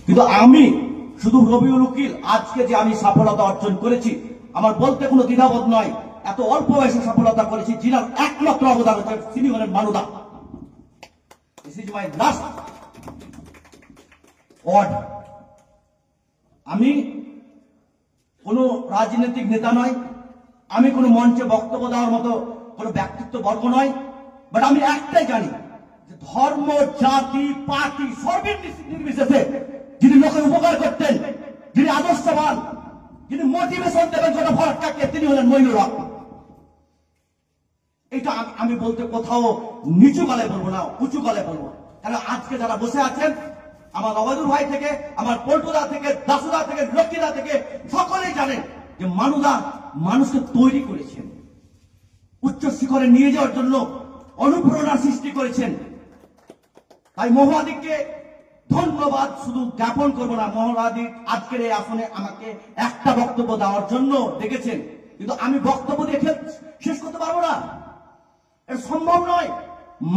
কিন্তু আমি শুধু রবিউল উকিল আজকে যে আমি সফলতা অর্জন করেছি, আমার বলতে কোনো দ্বিধাবোধ নয়। এত অল্প বয়সে সফলতা করেছি, যিনার একমাত্র অবদান হচ্ছে তিনি হলেন মানুদা। This is my last word. আমি কোনো রাজনৈতিক নেতা নয়, আমি কোনো মঞ্চে বক্তব্য দেওয়ার মতো কোনো ব্যক্তিত্ব বর্গ নয়, বাট আমি একটাই জানি যে ধর্ম, জাতি, পার্টি সর্বের নির্বিশেষে যিনি লোকের উপকার করতেন, যিনি আদর্শবান, যিনি মোটিভেশন দেবেন ছোট ফরাক্কাকে, তিনি হলেন মইনুর হক। এটা আমি বলতে কোথাও নিচু গলায় বলবো না, উঁচু গলায় বলবো। কারণ আজকে যারা বসে আছেন, আমার অবদুর ভাই থেকে, আমার পল্টুদা থেকে, দাসুদা থেকে, লক্ষ্মীদা থেকে, সকলেই জানেন যে মানুদা মানুষকে তৈরি করেছেন, উচ্চ শিখরে নিয়ে যাওয়ার জন্য অনুপ্রেরণা সৃষ্টি করেছেন। তাই মহাদিককে ধন্যবাদ শুধু জ্ঞাপন করবো না, মহাদিক আজকের এই আসনে আমাকে একটা বক্তব্য দেওয়ার জন্য ডেকেছেন, কিন্তু আমি বক্তব্য দেখে শেষ করতে পারবো না, এটা সম্ভব নয়।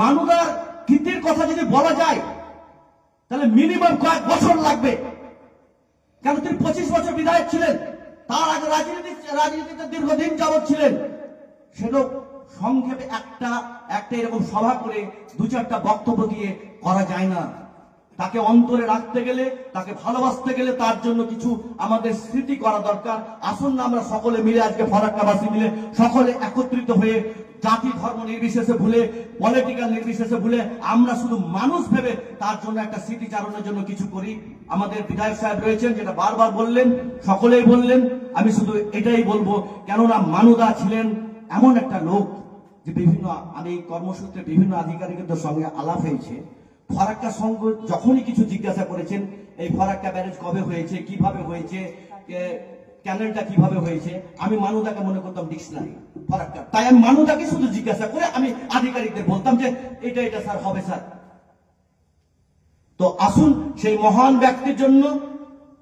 মানুদার কীর্তির কথা যদি বলা যায় তাহলে মিনিমাম কয়েক বছর লাগবে, কেন তিনি 25 বছর বিধায়ক ছিলেন, তার আগে রাজনীতিতে দীর্ঘদিন যাবৎ ছিলেন। সেটা সংক্ষেপে একটা এরকম সভা করে 2-4টা বক্তব্য দিয়ে করা যায় না। তাকে অন্তরে রাখতে গেলে, তাকে ভালোবাসতে গেলে তার জন্য কিছু আমাদের স্মৃতি করা দরকার। আসুন না আমরা সকলে মিলে, আজকে ফরাক্কাবাসী মিলে সকলে একত্রিত হয়ে, জাতি ধর্ম নির্বিশেষে ভুলে, পলিটিক্যাল নির্বিশেষে ভুলে, আমরা শুধু মানুষ ভেবে তার জন্য একটা স্মৃতিচারণের জন্য কিছু করি। আমাদের বিধায়ক সাহেব রয়েছেন, যেটা বারবার বললেন, সকলেই বললেন, আমি শুধু এটাই বলবো, কেননা মানুদা ছিলেন এমন একটা লোক যে বিভিন্ন, আমি কর্মসূত্রে বিভিন্ন আধিকারিকদের সঙ্গে আলাপ হয়েছে, ফরাক্কা সংঘ যখনই কিছু জিজ্ঞাসা করেছেন, এই ফরাক্কা ব্যারেজ কবে হয়েছে, কিভাবে হয়েছে, ক্যানেলটা কিভাবে হয়েছে, আমি মানুদাকে মনে করতাম ডিকশনারি ফরাক্কা। তাই আমি মানুদাকে শুধু জিজ্ঞাসা করে আমি আধিকারিকদের বলতাম যে এটা স্যার হবে স্যার। তো আসুন সেই মহান ব্যক্তির জন্য,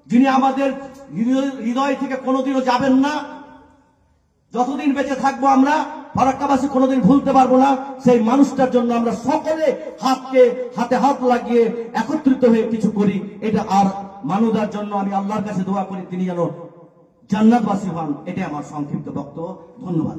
যিনি আমাদের হৃদয় থেকে কোনোদিনও যাবেন না, যতদিন বেঁচে থাকবো আমরা ফরাক্কাবাসী কোনোদিন ভুলতে পারবো না, সেই মানুষটার জন্য আমরা সকলে হাতে হাত লাগিয়ে একত্রিত হয়ে কিছু করি। এটা আর মানুদার জন্য আমি আল্লাহর কাছে দোয়া করি তিনি যেন জান্নাতবাসী হন। এটাই আমার সংক্ষিপ্ত বক্তব্য। ধন্যবাদ।